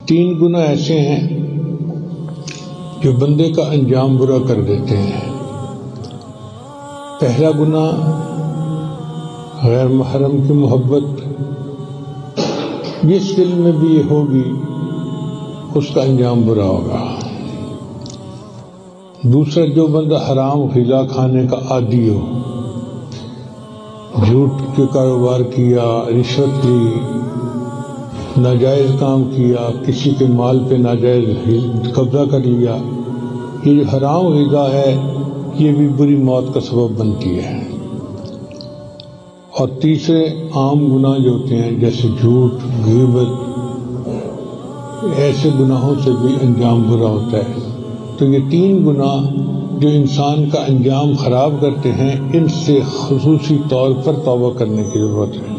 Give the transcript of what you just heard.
तीन गुनाह ऐसे हैं जो बंदे का अंजाम बुरा कर देते हैं। पहला गुनाह गैर महरम की मोहब्बत, जिस दिल में भी ये होगी उसका अंजाम बुरा होगा। दूसरा, जो बंदा हराम ग़िज़ा खाने का आदी हो, झूठ के कारोबार किया, रिश्वत ली, नाजायज़ काम किया, किसी के माल पे नाजायज़ कब्जा कर लिया, ये जो हराम ग़िज़ा है ये भी बुरी मौत का सबब बनती है। और तीसरे आम गुनाह जो होते हैं जैसे झूठ, ग़ीबत, ऐसे गुनाहों से भी अंजाम बुरा होता है। तो ये तीन गुनाह जो इंसान का अंजाम ख़राब करते हैं, इनसे ख़ुसूसी तौर पर तौबा करने की ज़रूरत है।